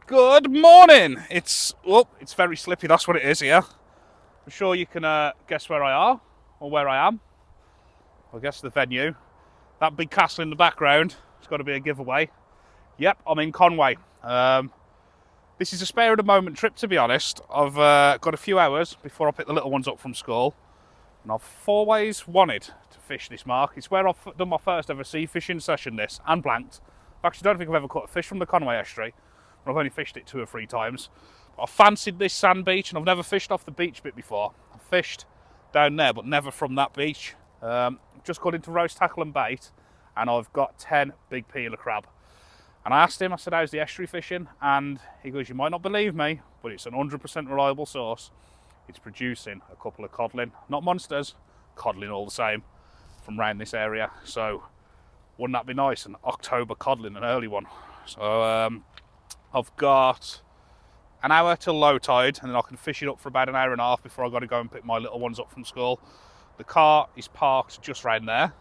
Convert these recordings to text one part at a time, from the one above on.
Good morning. It's very slippy. That's what it is here. I'm sure you can guess where I are or where I am. I guess the venue. That big castle in the background. It's got to be a giveaway. Yep, I'm in Conway. This is a spare of the moment trip, to be honest. I've got a few hours before I pick the little ones up from school, and I've always wanted to fish this mark. It's where I've done my first ever sea fishing session. This and blanked. I actually don't think I've ever caught a fish from the Conway estuary. I've only fished it 2 or 3 times. I fancied this sand beach, and I've never fished off the beach bit before. I've fished down there, but never from that beach. Just got into roast tackle and bait, and I've got 10 big peeler crab. And I asked him, I said, how's the estuary fishing? And he goes, you might not believe me, but it's an 100% reliable source. It's producing a couple of codling, not monsters, codling all the same, from around this area. So wouldn't that be nice? An October codling, an early one. So I've got an hour till low tide, and then I can fish it up for about an hour and a half before I've got to go and pick my little ones up from school. The car is parked just round there.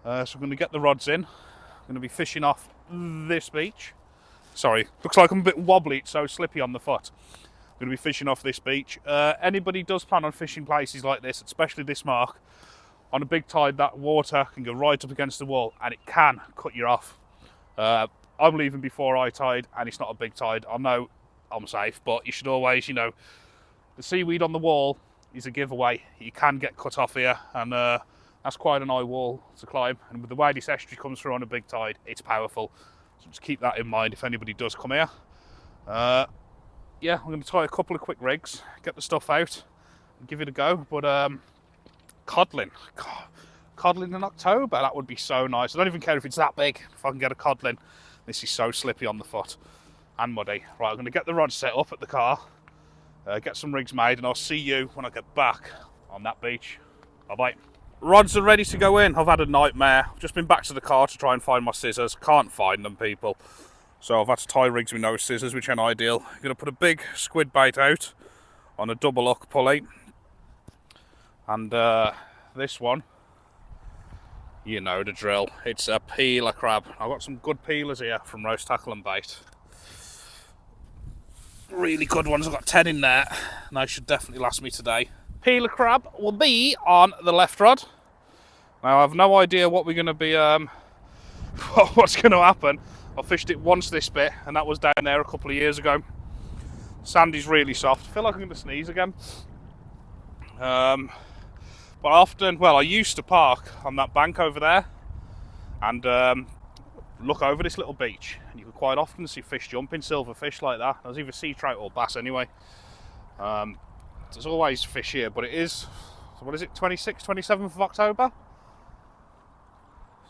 So I'm going to get the rods in. I'm going to be fishing off this beach. Sorry, looks like I'm a bit wobbly, it's so slippy on the foot. I'm going to be fishing off this beach. Anybody does plan on fishing places like this, especially this mark, on a big tide, that water can go right up against the wall and it can cut you off. I'm leaving before high tide, and it's not a big tide. I know I'm safe, but you should always, the seaweed on the wall is a giveaway. You can get cut off here, and that's quite an high wall to climb. And with the way this estuary comes through on a big tide, it's powerful. So just keep that in mind if anybody does come here. Yeah, I'm going to try a couple of quick rigs, get the stuff out, and give it a go. But codling. God, codling in October, that would be so nice. I don't even care if it's that big, if I can get a codling. This is so slippy on the foot and muddy. Right, I'm going to get the rod set up at the car, get some rigs made, and I'll see you when I get back on that beach. Bye-bye. Rods are ready to go in. I've had a nightmare. I've just been back to the car to try and find my scissors. Can't find them, people. So I've had to tie rigs with no scissors, which ain't ideal. I'm going to put a big squid bait out on a double hook pulley. And this one, you know the drill. It's a peeler crab. I've got some good peelers here from roast tackle and bait. Really good ones. I've got 10 in there, and they should definitely last me today. Peeler crab will be on the left rod. Now I have no idea what we're going to be, what's going to happen. I fished it once this bit, and that was down there a couple of years ago. Sand is really soft. I feel like I'm going to sneeze again. But I used to park on that bank over there and look over this little beach, and you could quite often see fish jumping, silverfish like that. There's either sea trout or bass anyway. There's always fish here, but it is, what is it, 26th, 27th of October?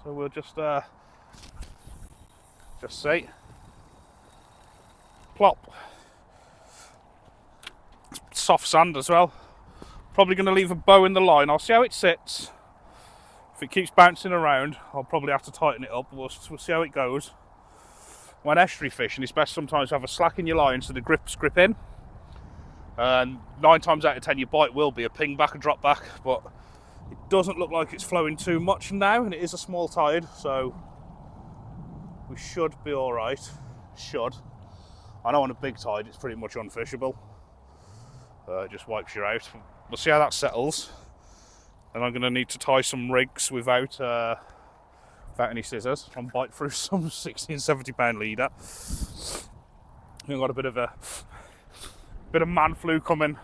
So we'll just see. Plop. Soft sand as well. Probably going to leave a bow in the line. I'll see how it sits. If it keeps bouncing around, I'll probably have to tighten it up. We'll see how it goes. When estuary fishing, it's best sometimes to have a slack in your line so the grips grip in. And 9 times out of 10, your bite will be a ping back and drop back. But it doesn't look like it's flowing too much now, and it is a small tide, so we should be all right. Should. I know on a big tide, it's pretty much unfishable. It just wipes you out. We'll see how that settles. And I'm going to need to tie some rigs without any scissors and bite through some 60 and 70 pound leader. I've got a bit of man flu coming.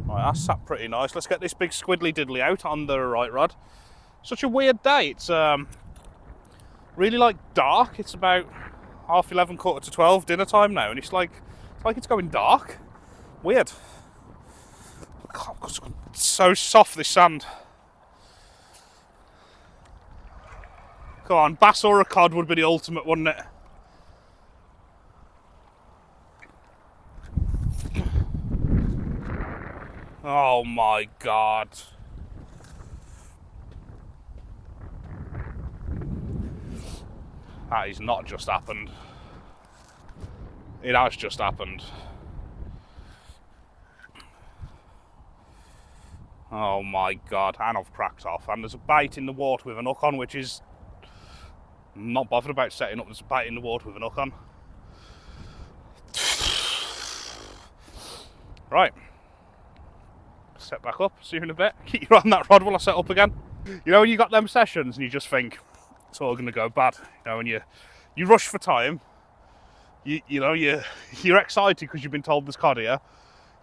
Right, that's sat pretty nice. Let's get this big squiddly diddly out on the right rod. Such a weird day. It's really like dark. It's about 11:30, 12:15 dinner time now, and it's like it's going dark. Weird. God, it's so soft, this sand. Come on, bass or a cod would be the ultimate, wouldn't it? Oh my God. That has not just happened. It has just happened. Oh my God, and I've cracked off. And there's a bait in the water with an hook on, which is I'm not bothered about setting up this bait in the water with an hook on. Right. Set back up, see you in a bit. Keep you on that rod while I set up again. You know when you got them sessions and you just think it's all going to go bad. You know when you rush for time. You're excited because you've been told there's cod here.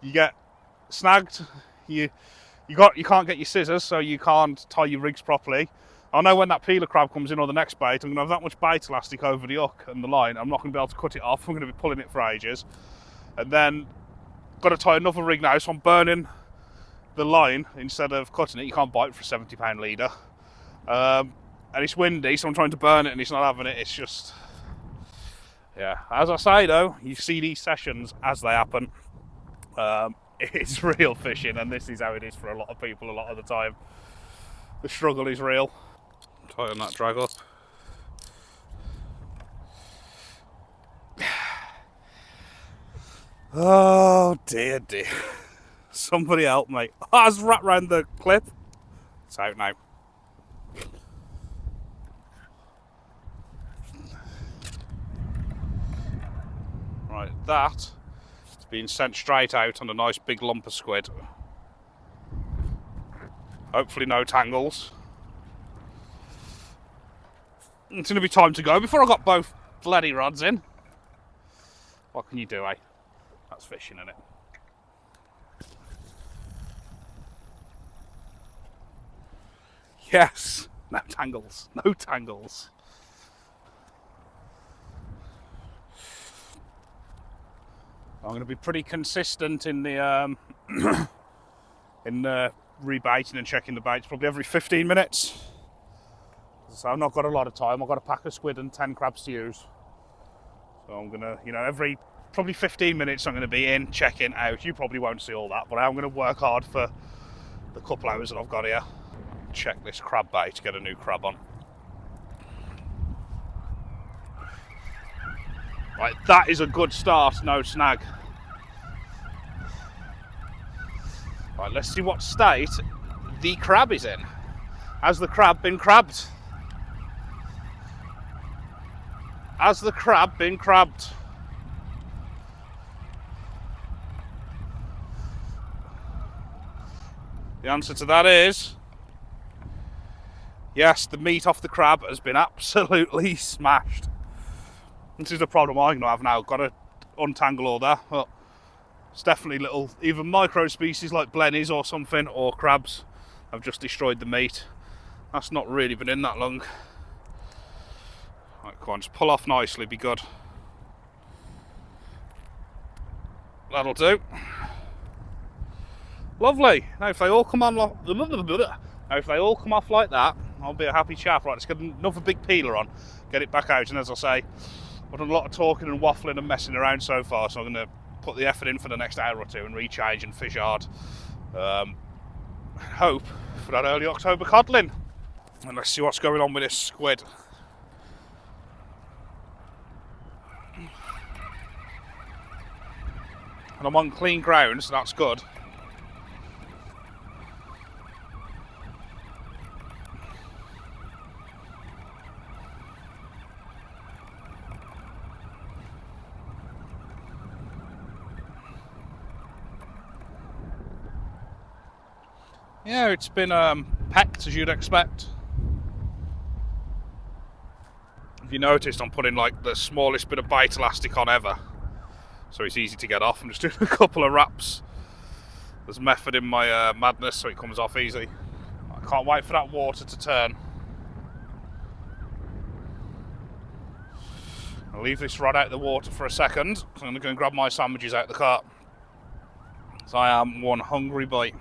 You get snagged. You can't get your scissors, so you can't tie your rigs properly. I know when that peeler crab comes in or the next bait, I'm going to have that much bait elastic over the hook and the line. I'm not going to be able to cut it off. I'm going to be pulling it for ages. And then got to tie another rig now, so I'm burning the line instead of cutting it. You can't bite for a 70-pound leader. And it's windy, so I'm trying to burn it and it's not having it. It's just, yeah. As I say though, you see these sessions as they happen. It's real fishing, and this is how it is for a lot of people a lot of the time. The struggle is real. Tighten that drag up. Oh dear. Somebody help me. Oh, it's wrapped round the clip. It's out now. Right, that is being sent straight out on a nice big lump of squid. Hopefully no tangles. It's going to be time to go before I got both bloody rods in. What can you do, eh? That's fishing, isn't it? Yes, no tangles, no tangles. I'm going to be pretty consistent in the rebaiting and checking the baits probably every 15 minutes. So I've not got a lot of time. I've got a pack of squid and 10 crabs to use. So I'm going to, every probably 15 minutes I'm going to be in, checking out. You probably won't see all that, but I'm going to work hard for the couple hours that I've got here. Check this crab bait to get a new crab on. Right, that is a good start, no snag. Right, let's see what state the crab is in. Has the crab been crabbed? Has the crab been crabbed? The answer to that is yes, the meat off the crab has been absolutely smashed. This is the problem I'm going to have now. Got to untangle all that. Well, it's definitely little, either micro species like blennies or something, or crabs have just destroyed the meat. That's not really been in that long. Right, come on, just pull off nicely, be good. That'll do. Lovely. Now if they all come on, now if they all come off like that, I'll be a happy chap. Right, let's get another big peeler on, get it back out, and as I say, I've done a lot of talking and waffling and messing around so far, so I'm going to put the effort in for the next hour or two and recharge and fish hard. Hope for that early October codling. And let's see what's going on with this squid. And I'm on clean ground, so that's good. Yeah, it's been packed as you'd expect. If you noticed, I'm putting like the smallest bit of bait elastic on ever, so it's easy to get off. I'm just doing a couple of wraps. There's method in my madness, so it comes off easy. I can't wait for that water to turn. I'll leave this rod out of the water for a second. I'm going to go and grab my sandwiches out of the cart. So I am one hungry bite.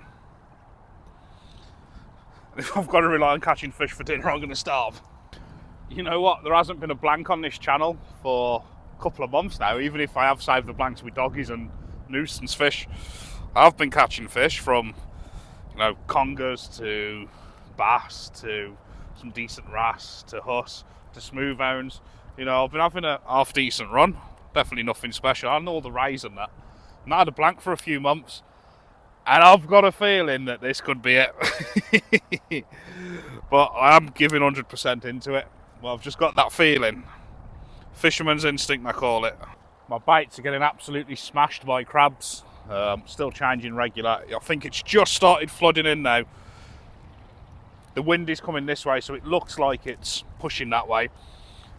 If I've got to rely on catching fish for dinner, I'm going to starve. You know what? There hasn't been a blank on this channel for a couple of months now, even if I have saved the blanks with doggies and nuisance fish. I've been catching fish from, congers to bass to some decent wrasse to huss to smoothhounds. I've been having a half decent run. Definitely nothing special. I know the rays and that. And I had a blank for a few months. And I've got a feeling that this could be it. But I am giving 100% into it. Well, I've just got that feeling. Fisherman's instinct, I call it. My baits are getting absolutely smashed by crabs. Still changing regular. I think it's just started flooding in now. The wind is coming this way, so it looks like it's pushing that way.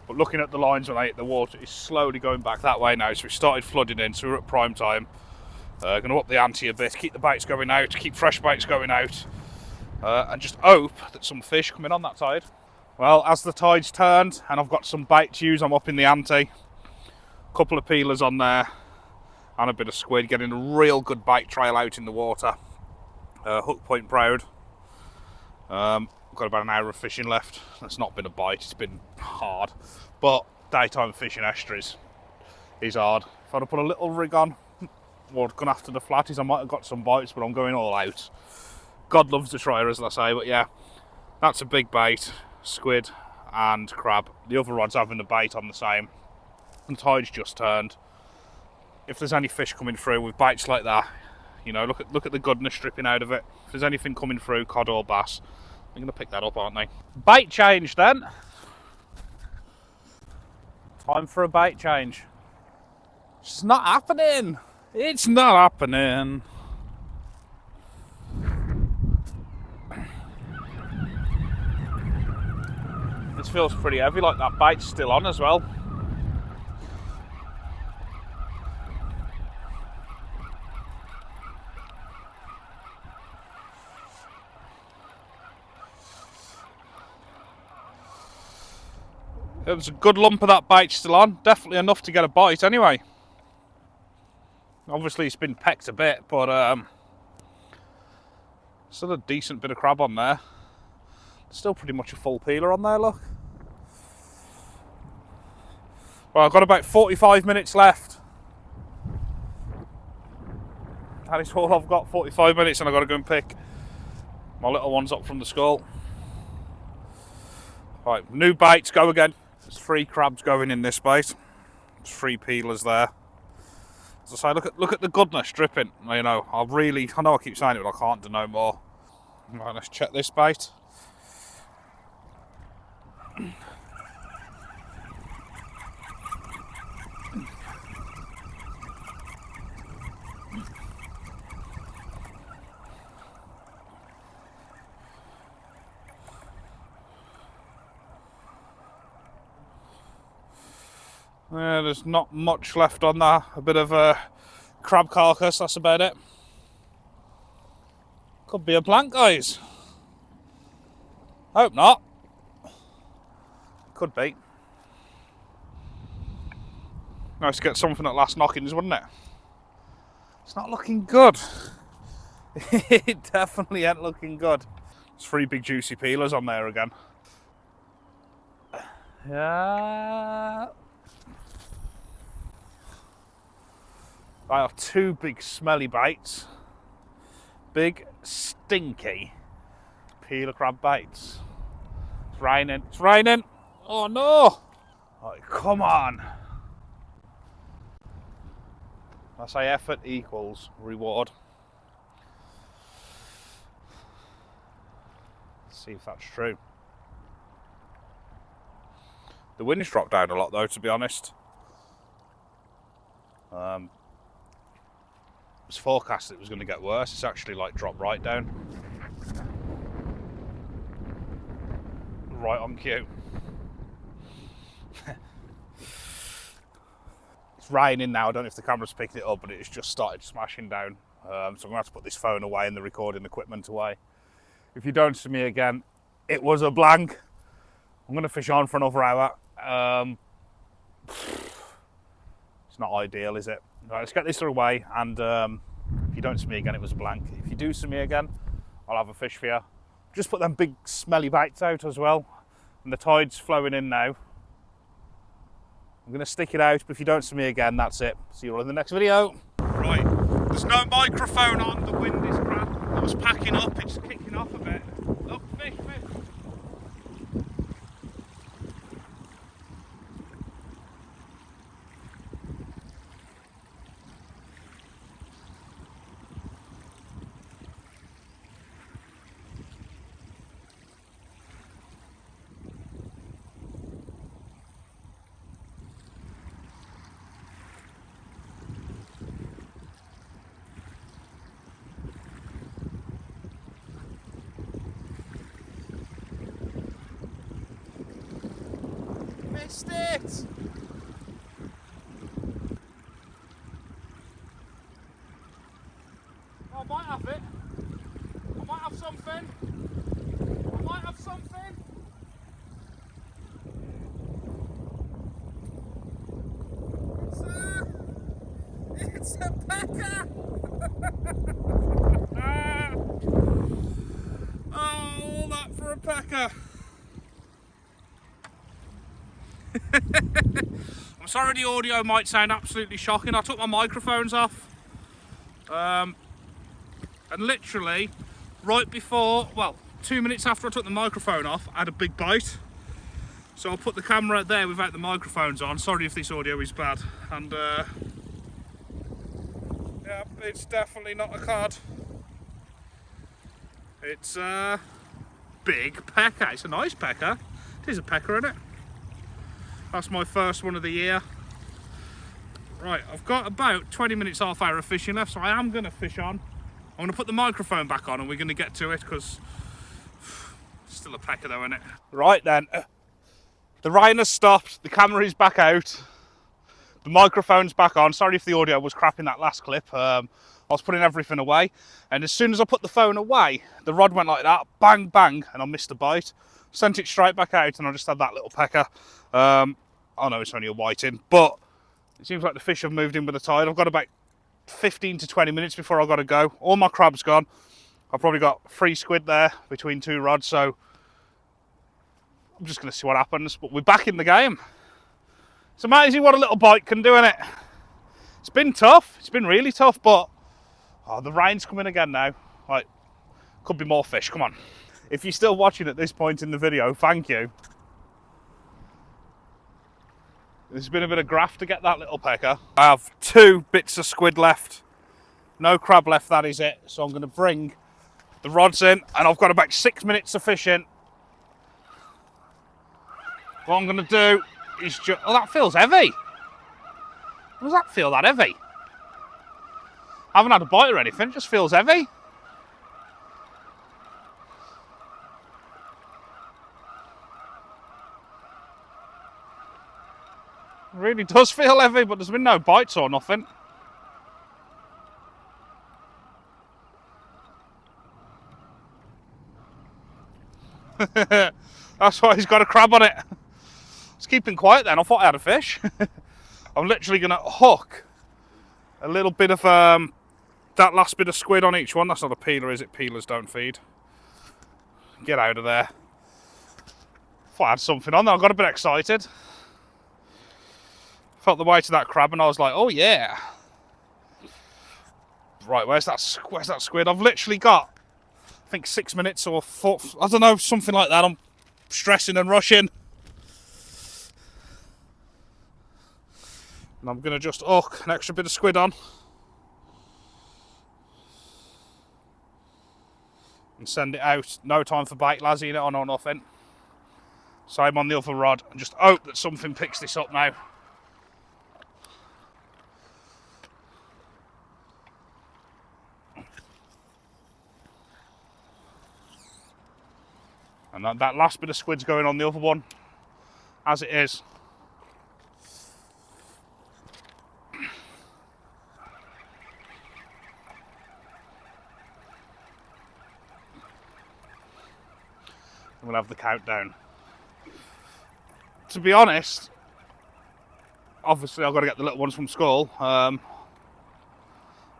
But looking at the lines when I hit the water, it's slowly going back that way now. So it started flooding in, so we're at prime time. Going to up the ante a bit, keep the baits going out, keep fresh baits going out. And just hope that some fish come in on that tide. Well, as the tide's turned and I've got some bait to use, I'm up in the ante. A couple of peelers on there and a bit of squid, getting a real good bait trail out in the water. Hook point proud. Got about an hour of fishing left. It's not been a bite, it's been hard. But daytime fishing estuaries is hard. If I'd have put a little rig on or gone after the flatties, I might have got some bites, but I'm going all out. God loves a tryer, as I say, but yeah, that's a big bait. Squid and crab. The other rod's having the bait on the same. The tide's just turned. If there's any fish coming through with baits like that, you know, look at the goodness dripping out of it. If there's anything coming through, cod or bass, they're going to pick that up, aren't they? Bait change then. Time for a bait change. It's not happening. It's not happening. This feels pretty heavy, like that bait's still on as well. It was a good lump of that bait still on, definitely enough to get a bite anyway. Obviously it's been pecked a bit, but still a decent bit of crab on there. Still pretty much a full peeler on there, look. Well, I've got about 45 minutes left. That is all I've got, 45 minutes, and I've got to go and pick my little ones up from the school. Right, new baits, go again. There's 3 crabs going in this bait. There's 3 peelers there. As I say, look at the goodness dripping. You know, I know I keep saying it, but I can't do no more. Right, let's check this bait. Yeah, there's not much left on there. A bit of a crab carcass, that's about it. Could be a blank, guys. Hope not. Could be. Nice to get something at last knockings, wouldn't it? It's not looking good. It definitely ain't looking good. There's 3 big juicy peelers on there again. Yeah. I have 2 big smelly baits. Big stinky peeler crab baits. It's raining. It's raining. Oh no! Right, come on. I say effort equals reward. Let's see if that's true. The wind's dropped down a lot though, to be honest. It was forecast it was going to get worse. It's actually like dropped right down. Right on cue. It's raining now. I don't know if the camera's picked it up, but it's just started smashing down. So I'm going to have to put this phone away and the recording equipment away. If you don't see me again, it was a blank. I'm going to fish on for another hour. It's not ideal, is it? Right, let's get this away, and if you don't see me again, it was a blank. If you do see me again, I'll have a fish for you. Just put them big smelly baits out as well, and the tide's flowing in now. I'm going to stick it out, but if you don't see me again, that's it. See you all in the next video. Right, there's no microphone on, the wind is crap. I was packing up, it's kicking off a bit. Look, fish, fish. missed it! Oh, I might have it. I might have something. I might have something. It's a pecker! Oh, all that for a pecker. I'm sorry the audio might sound absolutely shocking. I took my microphones off. And literally, right before, well, 2 minutes after I took the microphone off, I had a big bite. So I'll put the camera there without the microphones on. Sorry if this audio is bad. And yeah, it's definitely not a cod. It's a big pecker. It's a nice pecker. It is a pecker, isn't it? That's my first one of the year. Right, I've got about 20 minutes, half hour of fishing left, so I am going to fish on. I'm going to put the microphone back on and we're going to get to it because it's still a pecker though, isn't it? Right then, the rain has stopped, the camera is back out, the microphone's back on. Sorry if the audio was crap in that last clip. I was putting everything away, and as soon as I put the phone away, the rod went like that, bang, bang, and I missed a bite. Sent it straight back out and I just had that little pecker. I know it's only a whiting, but it seems like the fish have moved in with the tide. I've got about 15 to 20 minutes before I've got to go. All my crab's gone. I've probably got 3 squid there between 2 rods, so I'm just going to see what happens. But we're back in the game. It's amazing what a little bite can do, isn't it? It's been tough. It's been really tough, but oh, the rain's coming again now. Right, could be more fish. Come on. If you're still watching at this point in the video, thank you. There's been a bit of graft to get that little pecker. I have 2 bits of squid left. No crab left, that is it. So I'm going to bring the rods in, and I've got about 6 minutes of fishing. What I'm going to do is just... Oh, that feels heavy. Does that feel that heavy? I haven't had a bite or anything, it just feels heavy. It really does feel heavy, but there's been no bites or nothing. That's why he's got a crab on it. It's keeping quiet then. I thought I had a fish. I'm literally going to hook a little bit of that last bit of squid on each one. That's not a peeler, is it? Peelers don't feed. Get out of there. Thought I had something on there. I got a bit excited. Felt the weight of that crab and I was like, oh yeah. Right, where's that squid? I've literally got, I think 6 minutes or 4, I don't know, something like that. I'm stressing and rushing. And I'm going to just hook an extra bit of squid on. And send it out. No time for bait, lazzy it on or nothing. Same on the other rod. And just hope that something picks this up now. And that last bit of squid's going on the other one, as it is. I'm gonna have the countdown. To be honest, obviously I've got to get the little ones from school. Oh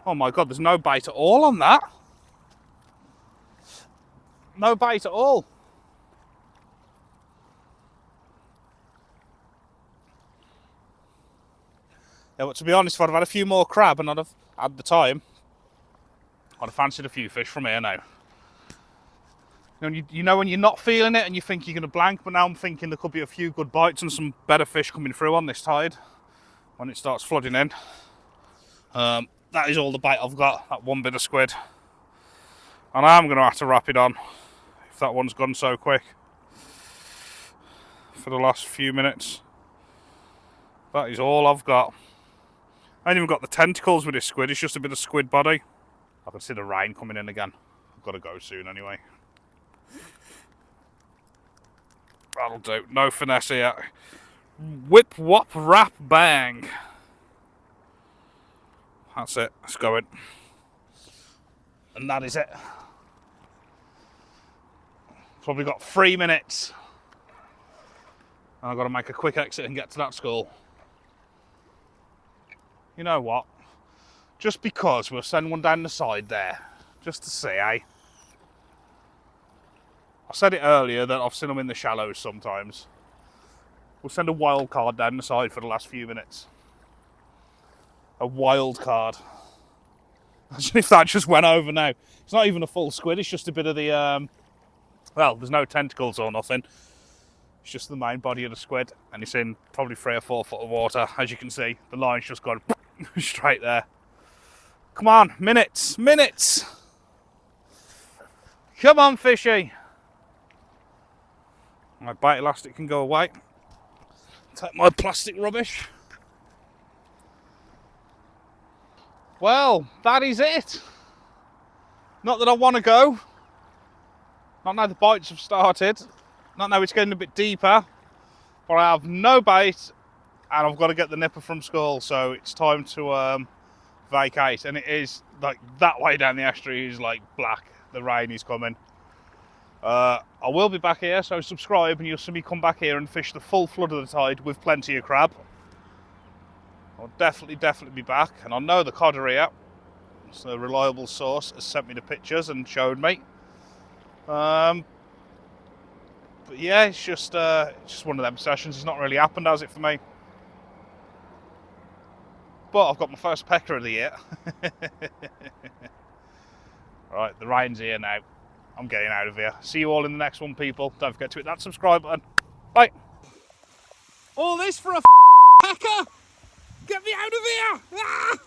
my God, there's no bait at all on that. No bait at all. Yeah, but to be honest, if I'd have had a few more crab and I'd have had the time, I'd have fancied a few fish from here now. You know when you're not feeling it and you think you're going to blank, but now I'm thinking there could be a few good bites and some better fish coming through on this tide when it starts flooding in. That is all the bait I've got, that one bit of squid. And I am going to have to wrap it on if that one's gone so quick for the last few minutes. That is all I've got. I ain't even got the tentacles with this squid, it's just a bit of squid body. I can see the rain coming in again. I've got to go soon anyway. That'll do, no finesse here. Whip, whop, rap, bang. That's it. Let's go in. And that is it. Probably got 3 minutes. And I've got to make a quick exit and get to that school. You know what? Just because we'll send one down the side there. Just to see, eh? I said it earlier that I've seen them in the shallows sometimes. We'll send a wild card down the side for the last few minutes. A wild card. Imagine if that just went over now. It's not even a full squid, it's just a bit of the, well, there's no tentacles or nothing. It's just the main body of the squid, and it's in probably 3 or 4 foot of water. As you can see, the line's just gone straight there. Come on, minutes, minutes. Come on, fishy. My bait elastic can go away. Take my plastic rubbish. Well, that is it. Not that I want to go. Not now the bites have started. Not now it's getting a bit deeper. But I have no bait and I've got to get the nipper from school. So it's time to vacate. And it is like that way down the estuary is like black. The rain is coming. I will be back here, so subscribe and you'll see me come back here and fish the full flood of the tide with plenty of crab. I'll definitely be back, and I know the COD are here. So a reliable source has sent me the pictures and showed me. But yeah, it's just one of them sessions. It's not really happened, has it, for me? But I've got my first pecker of the year. Right, the rain's here now. I'm getting out of here. See you all in the next one, people. Don't forget to hit that subscribe button. Bye. All this for a pecker? Get me out of here! Ah!